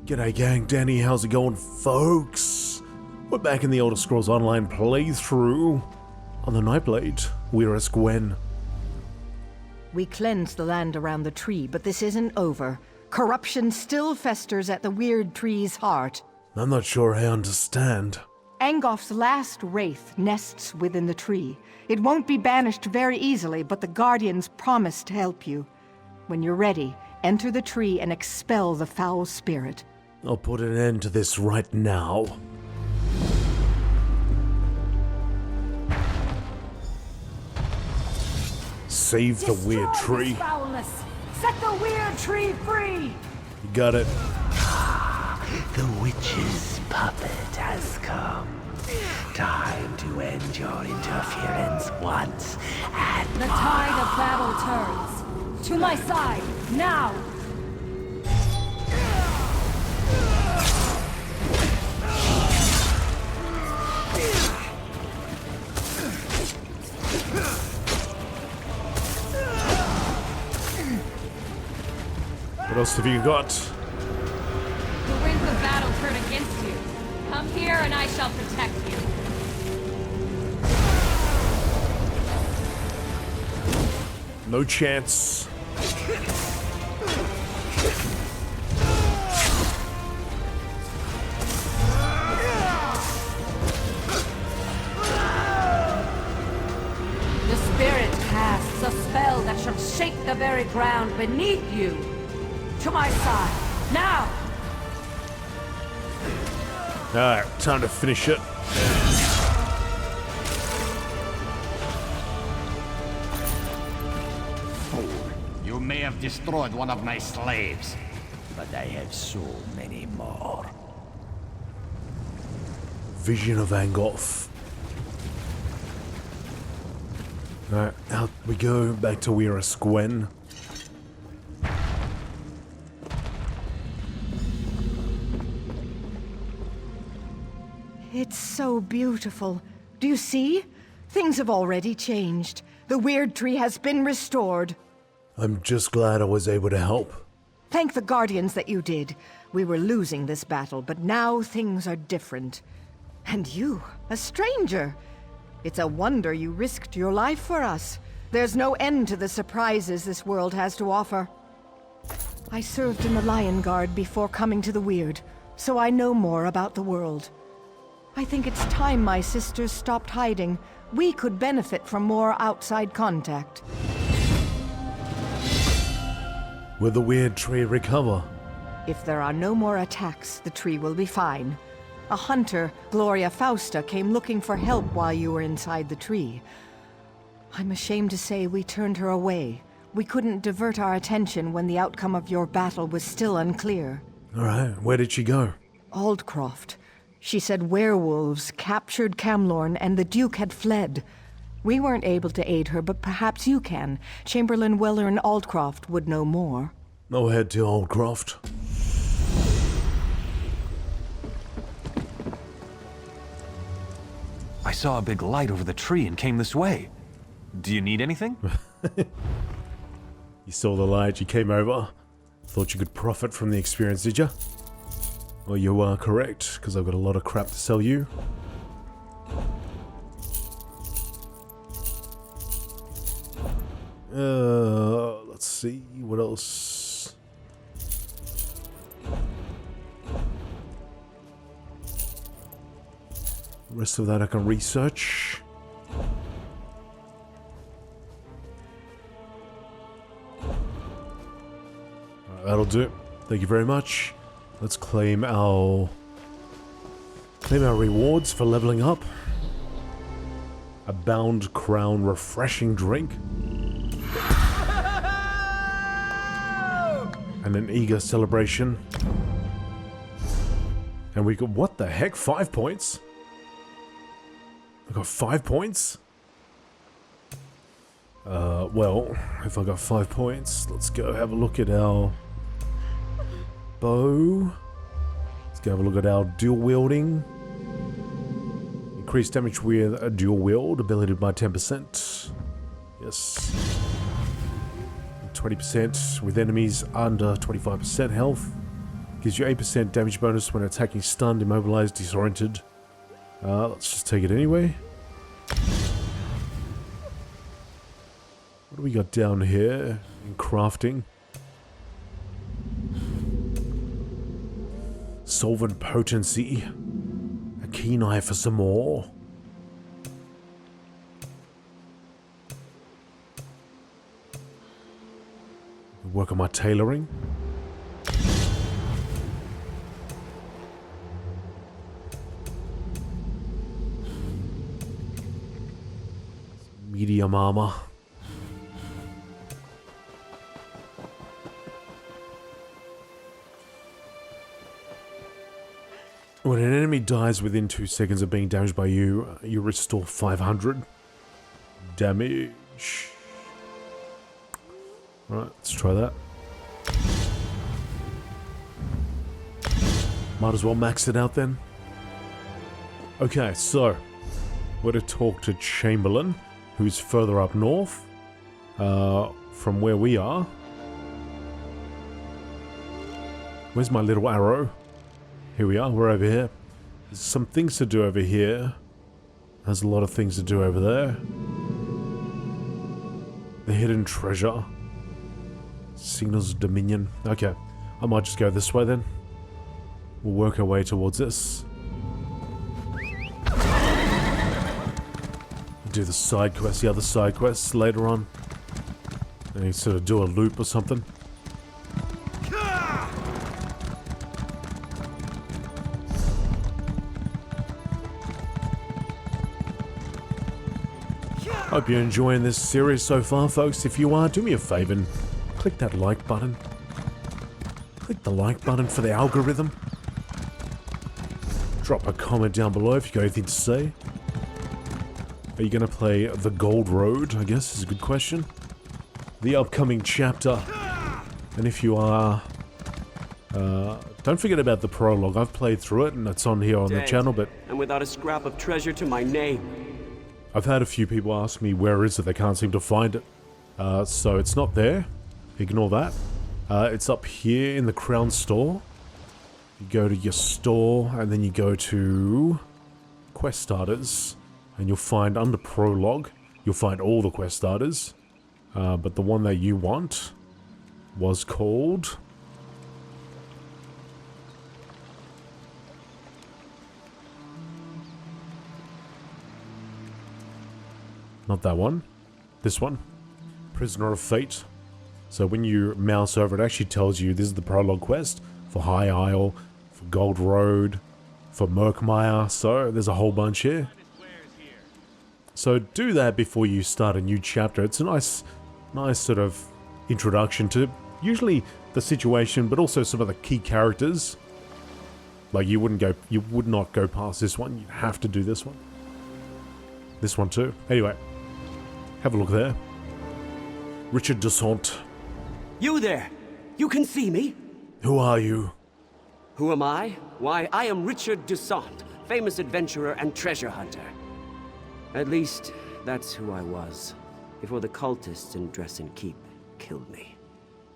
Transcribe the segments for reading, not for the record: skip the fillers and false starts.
G'day gang, Danny, how's it going folks? We're back in the Elder Scrolls Online playthrough on the Nightblade, Wyrd Gwen. We cleansed the land around the tree, but this isn't over. Corruption still festers at the Wyrd tree's heart. I'm not sure I understand. Angof's last wraith nests within the tree. It won't be banished very easily, but the Guardians promise to help you. When you're ready, enter the tree and expel the foul spirit. I'll put an end to this right now. Save the Wyrd tree. Foulness. Set the Wyrd tree free! You got it. The witch's puppet has come. Time to end your interference once and The tide of battle turns. To my side, now! What else have you got? The winds of battle turn against you. Come here and I shall protect you. No chance. The spirit casts a spell that shall shake the very ground beneath you. To my side, now! Alright, time to finish it. fool. You may have destroyed one of my slaves, but I have so many more. Vision of Angof. Alright, out we go, back to Wyrd Gwen. It's so beautiful. Do you see? Things have already changed. The Wyrd tree has been restored. I'm just glad I was able to help. Thank the Guardians that you did. We were losing this battle, but now things are different. And you, a stranger. It's a wonder you risked your life for us. There's no end to the surprises this world has to offer. I served in the Lion Guard before coming to the Wyrd, so I know more about the world. I think it's time my sisters stopped hiding. We could benefit from more outside contact. Will the Wyrd tree recover? If there are no more attacks, the tree will be fine. A hunter, Gloria Fausta, came looking for help while you were inside the tree. I'm ashamed to say we turned her away. We couldn't divert our attention when the outcome of your battle was still unclear. Alright, where did she go? Aldcroft. She said werewolves captured Camlorn and the Duke had fled. We weren't able to aid her, but perhaps you can. Chamberlain Weller and Aldcroft would know more. I'll head to Aldcroft. I saw a big light over the tree and came this way. Do you need anything? You saw the light, you came over. Thought you could profit from the experience, did you? Well, you are correct, because I've got a lot of crap to sell you. Let's see, what else? The rest of that I can research. Alright, that'll do it. Thank you very much. Let's claim our rewards for leveling up. A bound crown refreshing drink. And an eager celebration. And we got, what the heck, 5 points? I got 5 points? Well, if I got 5 points, let's go have a look at our bow. Let's go have a look at our dual wielding. Increased damage with a dual wield, ability by 10%. Yes. 20% with enemies under 25% health. Gives you 8% damage bonus when attacking stunned, immobilized, disoriented. Let's just take it anyway. What do we got down here in crafting? Solvent potency. A keen eye for some more. Work on my tailoring. Medium armor. When an enemy dies within 2 seconds of being damaged by you, you restore 500 damage. Alright, let's try that. Might as well max it out then. Okay, so we're to talk to Chamberlain, who's further up north from where we are. Where's my little arrow? Here we are, we're over here. There's some things to do over here. There's a lot of things to do over there. The hidden treasure. Signals of Dominion. Okay, I might just go this way then. We'll work our way towards this. Do the side quests, the other side quests later on. And sort of do a loop or something. Hope you're enjoying this series so far, folks. If you are, do me a favor and click that like button. Click the like button for the algorithm. Drop a comment down below if you've got anything to say. Are you going to play the Gold Road, I guess, is a good question. The upcoming chapter. And if you are... don't forget about the prologue. I've played through it and it's on here on the channel, but... And without a scrap of treasure to my name. I've had a few people ask me where is it, they can't seem to find it. So it's not there. Ignore that. It's up here in the Crown Store. You go to your store and then you go to Quest Starters. And you'll find under Prologue, you'll find all the Quest Starters. But the one that you want was called... Not that one. This one. Prisoner of Fate. So when you mouse over, it actually tells you this is the prologue quest for High Isle, for Gold Road, for Murkmire. So there's a whole bunch here. So do that before you start a new chapter. It's a nice sort of introduction to usually the situation, but also some of the key characters. Like you would not go past this one. You have to do this one. This one too. Anyway. Have a look there. Richard Descent. You there! You can see me? Who are you? Who am I? Why, I am Richard Descent, famous adventurer and treasure hunter. At least, that's who I was, before the cultists in Dresden Keep killed me.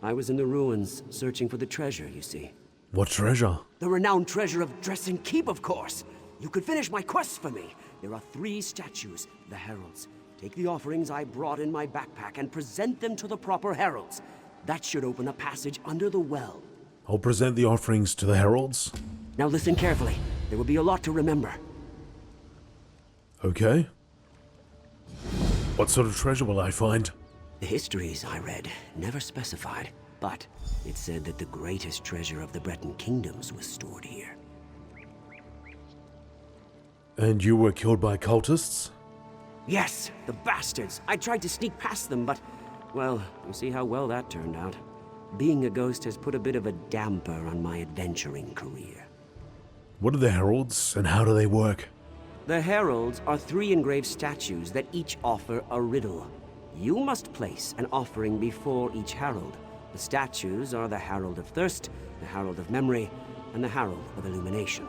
I was in the ruins, searching for the treasure, you see. What treasure? The renowned treasure of Dresden Keep, of course! You could finish my quest for me. There are 3 statues, the heralds. Take the offerings I brought in my backpack and present them to the proper heralds. That should open a passage under the well. I'll present the offerings to the heralds. Now listen carefully. There will be a lot to remember. Okay. What sort of treasure will I find? The histories I read never specified, but it said that the greatest treasure of the Breton kingdoms was stored here. And you were killed by cultists? Yes, the bastards! I tried to sneak past them, but, well, you see how well that turned out. Being a ghost has put a bit of a damper on my adventuring career. What are the heralds, and how do they work? The heralds are 3 engraved statues that each offer a riddle. You must place an offering before each herald. The statues are the Herald of Thirst, the Herald of Memory, and the Herald of Illumination.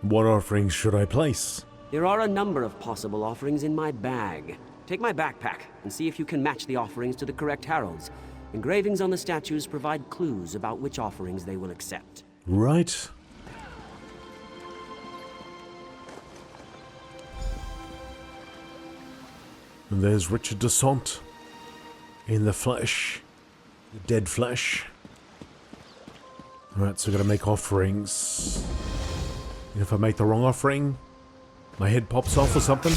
What offerings should I place? There are a number of possible offerings in my bag. Take my backpack and see if you can match the offerings to the correct heralds. Engravings on the statues provide clues about which offerings they will accept. Right. And there's Richard Descent in the flesh, the dead flesh. Alright, so I gotta make offerings. And if I make the wrong offering, my head pops off or something.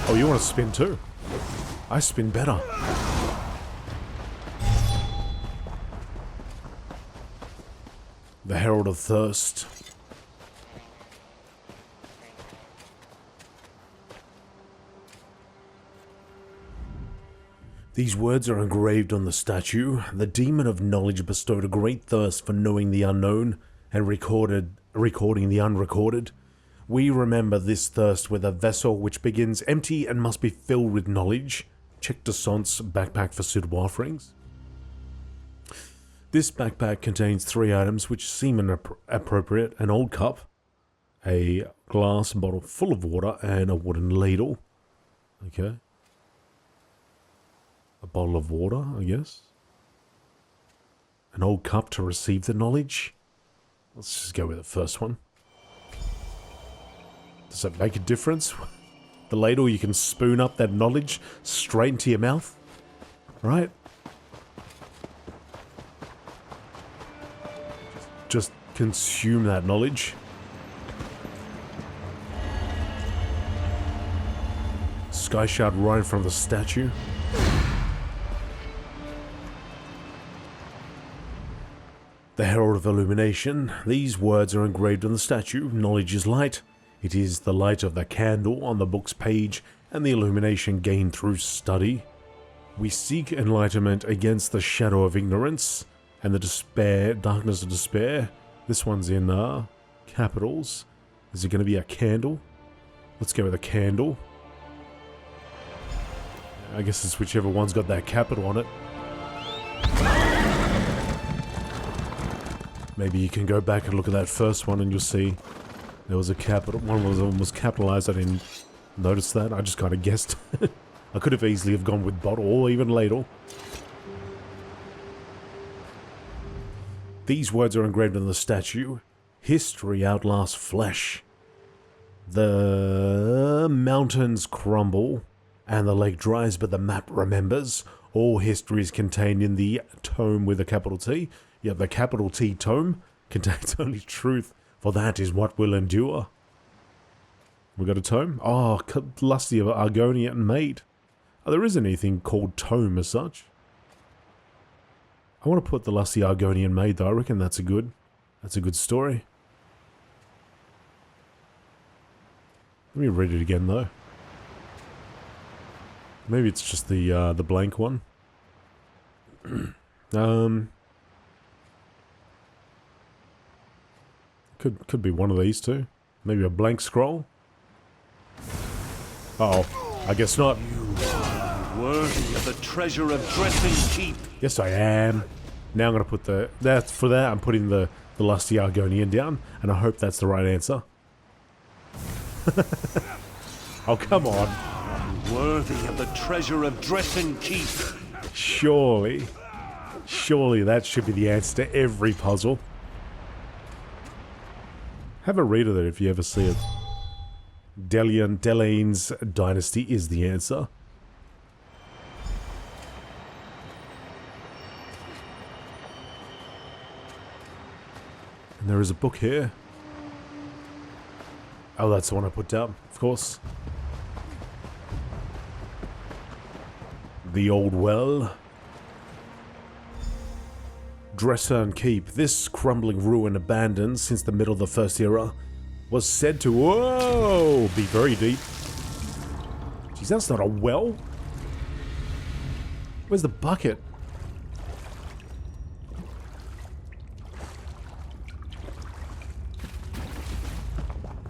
Oh, you want to spin too? I spin better. The Herald of Thirst. These words are engraved on the statue. The demon of knowledge bestowed a great thirst for knowing the unknown and recording the unrecorded. We remember this thirst with a vessel which begins empty and must be filled with knowledge. Check Descent's backpack for suitable offerings. This backpack contains 3 items which seem appropriate: an old cup, a glass bottle full of water, and a wooden ladle. Okay. A bottle of water, I guess. An old cup to receive the knowledge. Let's just go with the first one. Does that make a difference? The ladle, you can spoon up that knowledge straight into your mouth. Right? Just consume that knowledge. Sky shard right from the statue. The Herald of Illumination. These words are engraved on the statue. Knowledge is light. It is the light of the candle on the book's page and the illumination gained through study. We seek enlightenment against the shadow of ignorance and the darkness of despair. This one's in capitals. Is it going to be a candle? Let's go with a candle. I guess it's whichever one's got that capital on it. Maybe you can go back and look at that first one and you'll see there was a capital. One was capitalized. I didn't notice that. I just kind of guessed. I could have easily have gone with bottle or even ladle. These words are engraved on the statue. History outlasts flesh. The mountains crumble and the lake dries, but the map remembers. All history is contained in the tome with a capital T. Yet the capital T tome contains only truth, for that is what will endure. We got a tome? Oh, lusty of Argonian maid. Oh, there isn't anything called tome as such. I want to put the lusty Argonian maid though. I reckon that's a good story. Let me read it again though. Maybe it's just the blank one. Could be one of these two. Maybe a blank scroll. Uh oh, I guess not. You are worthy of the treasure of Breton Keep. Yes, I am. Now I'm gonna put I'm putting the lusty Argonian down, and I hope that's the right answer. Oh, come on. Worthy of the treasure of Breton Keep. Surely that should be the answer to every puzzle. Have a read of it if you ever see it. Delane's dynasty is the answer. And there is a book here. Oh, that's the one I put down, of course. The Old Well. Breton Keep. This crumbling ruin abandoned since the middle of the First Era was said to, whoa, be very deep. Jeez, that's not a well. Where's the bucket?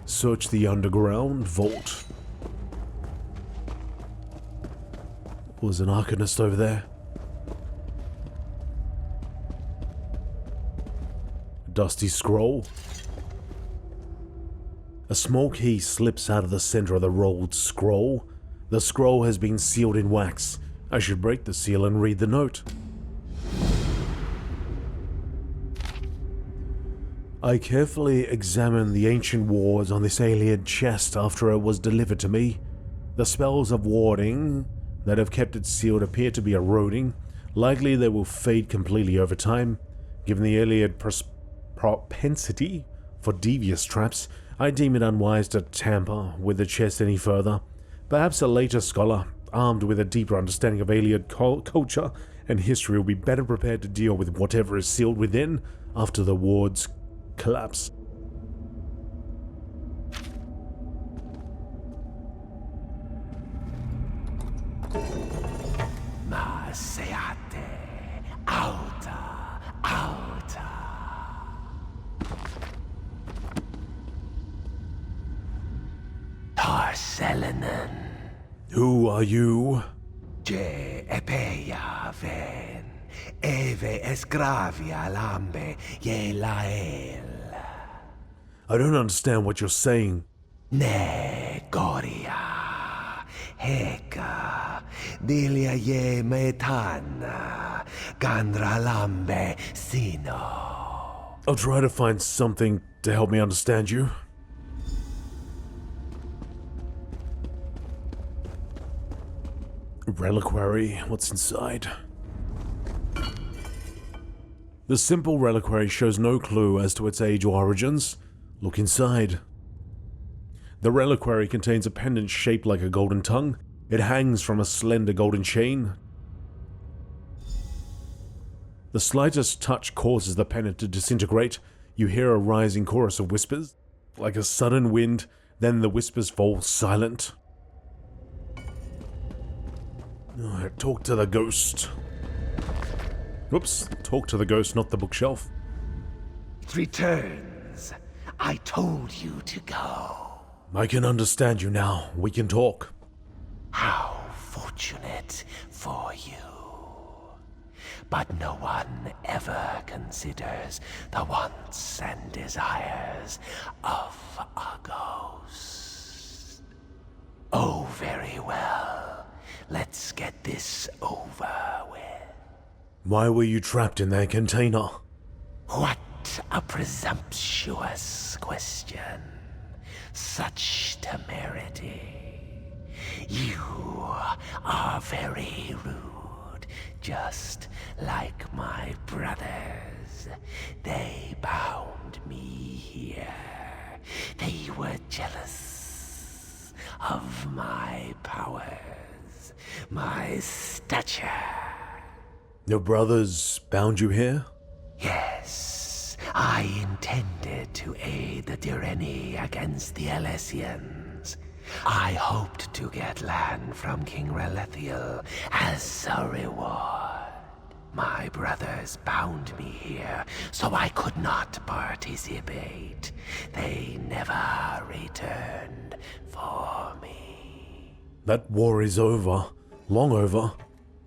Search the underground vault. Oh, there's an arcanist over there. Dusty scroll. A small key slips out of the center of the rolled scroll. The scroll has been sealed in wax. I should break the seal and read the note. I carefully examined the ancient wards on this alien chest after it was delivered to me. The spells of warding that have kept it sealed appear to be eroding. Likely they will fade completely over time. Given the alien propensity for devious traps, I deem it unwise to tamper with the chest any further. Perhaps a later scholar, armed with a deeper understanding of alien culture and history, will be better prepared to deal with whatever is sealed within after the ward's collapse. Maseate, auta, auta. Tarselinen. Who are you? Je epeia ven, eve esgravia lambe ye lael. I don't understand what you're saying. Ne goria, heka, dilia ye metana, gandra lambe sino. I'll try to find something to help me understand you. Reliquary, what's inside? The simple reliquary shows no clue as to its age or origins. Look inside. The reliquary contains a pendant shaped like a golden tongue. It hangs from a slender golden chain. The slightest touch causes the pendant to disintegrate. You hear a rising chorus of whispers, like a sudden wind, then the whispers fall silent. Talk to the ghost. Whoops, talk to the ghost, not the bookshelf. It returns. I told you to go. I can understand you now. We can talk. How fortunate for you. But no one ever considers the wants and desires of a ghost. Oh, very well. Let's get this over with. Why were you trapped in that container? What a presumptuous question. Such temerity. You are very rude, just like my brothers. They bound me here. They were jealous of my powers, my stature. Your brothers bound you here? Yes, I intended to aid the Direni against the Alessians. I hoped to get land from King Relethiel as a reward. My brothers bound me here, so I could not participate. They never returned for me. That war is over. Long over.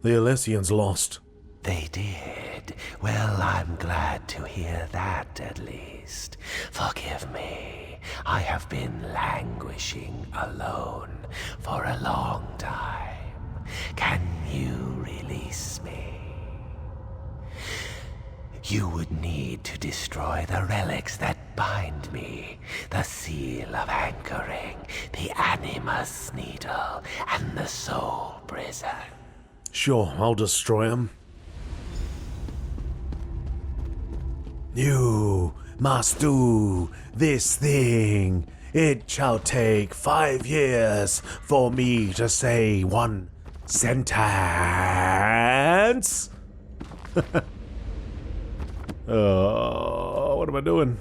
The Alessians lost. They did. Well, I'm glad to hear that, at least. Forgive me. I have been languishing alone for a long time. Can you release me? You would need to destroy the relics that bind me. The seal of anchoring, the animus needle, and the soul prison. Sure, I'll destroy them. You must do this thing. It shall take 5 years for me to say one sentence. What am I doing?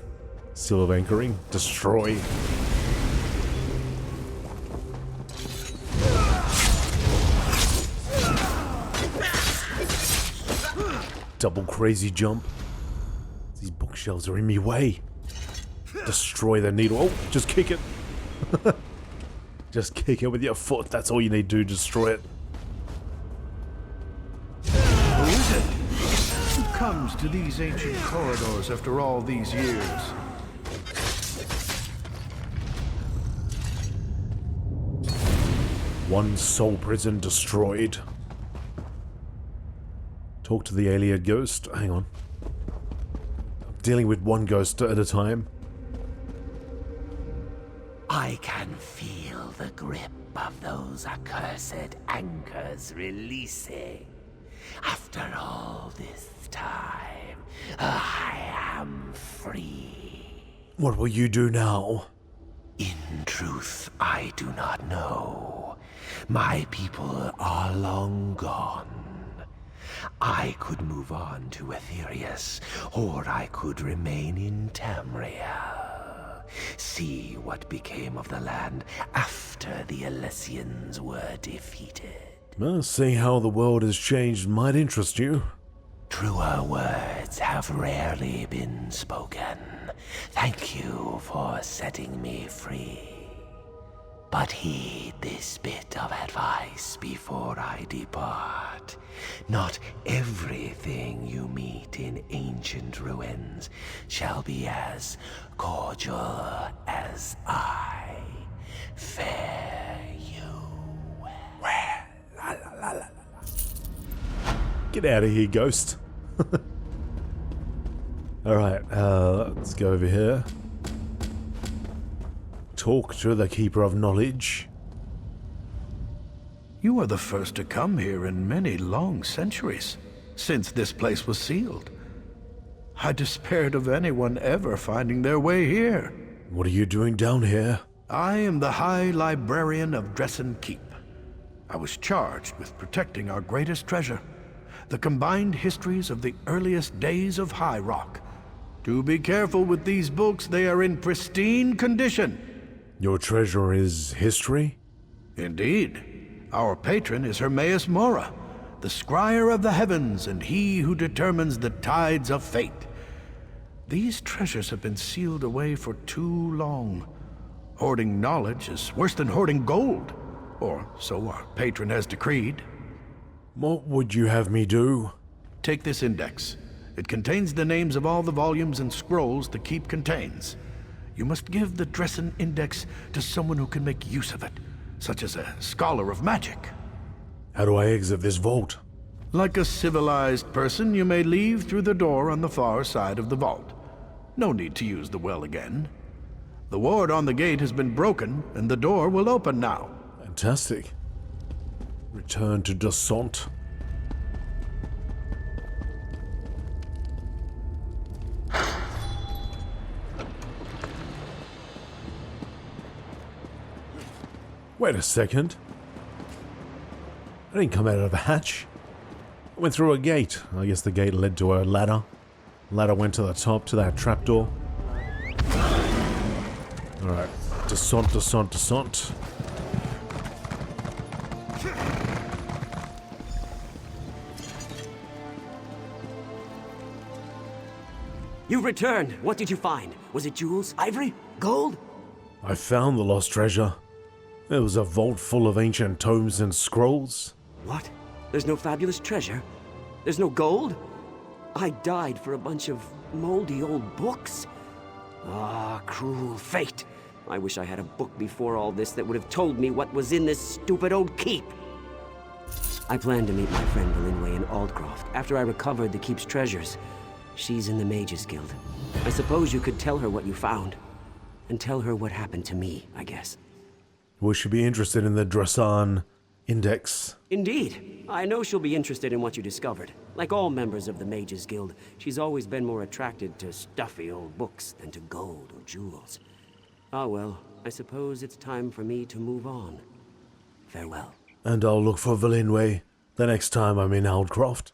Seal of anchoring. Destroy. Double crazy jump. These bookshelves are in me way. Destroy the needle. Oh, just kick it. Just kick it with your foot. That's all you need to do. Destroy it. Who is it? Who comes to these ancient corridors after all these years? One soul prison destroyed. Talk to the alien ghost. Hang on. I'm dealing with one ghost at a time. I can feel the grip of those accursed anchors releasing. After all this time, I am free. What will you do now? In truth, I do not know. My people are long gone. I could move on to Aetherius, or I could remain in Tamriel. See what became of the land after the Elysians were defeated. Well, seeing how the world has changed might interest you. Truer words have rarely been spoken. Thank you for setting me free. But heed this bit of advice before I depart. Not everything you meet in ancient ruins shall be as cordial as I. Fare you well. Get out of here, ghost. Alright, let's go over here. Talk to the Keeper of Knowledge. You are the first to come here in many long centuries, since this place was sealed. I despaired of anyone ever finding their way here. What are you doing down here? I am the High Librarian of Dresden Keep. I was charged with protecting our greatest treasure, the combined histories of the earliest days of High Rock. Do be careful with these books, they are in pristine condition. Your treasure is history? Indeed. Our patron is Hermaeus Mora, the scryer of the heavens and he who determines the tides of fate. These treasures have been sealed away for too long. Hoarding knowledge is worse than hoarding gold, or so our patron has decreed. What would you have me do? Take this index. It contains the names of all the volumes and scrolls the keep contains. You must give the Dresden Index to someone who can make use of it, such as a scholar of magic. How do I exit this vault? Like a civilized person, you may leave through the door on the far side of the vault. No need to use the well again. The ward on the gate has been broken, and the door will open now. Fantastic. Return to Descent. Wait a second. I didn't come out of the hatch. I went through a gate. I guess the gate led to a ladder. Ladder went to the top to that trapdoor. Alright. Descent, descent, descent. You returned. What did you find? Was it jewels? Ivory? Gold? I found the lost treasure. It was a vault full of ancient tomes and scrolls. What? There's no fabulous treasure? There's no gold? I died for a bunch of moldy old books. Ah, cruel fate. I wish I had a book before all this that would have told me what was in this stupid old keep. I plan to meet my friend Valinwe in Aldcroft after I recovered the keep's treasures. She's in the Mages Guild. I suppose you could tell her what you found. And tell her what happened to me, I guess. We should be interested in the Dresden Index. Indeed. I know she'll be interested in what you discovered. Like all members of the Mages Guild, she's always been more attracted to stuffy old books than to gold or jewels. Ah well, I suppose it's time for me to move on. Farewell. And I'll look for Valinwe the next time I'm in Aldcroft.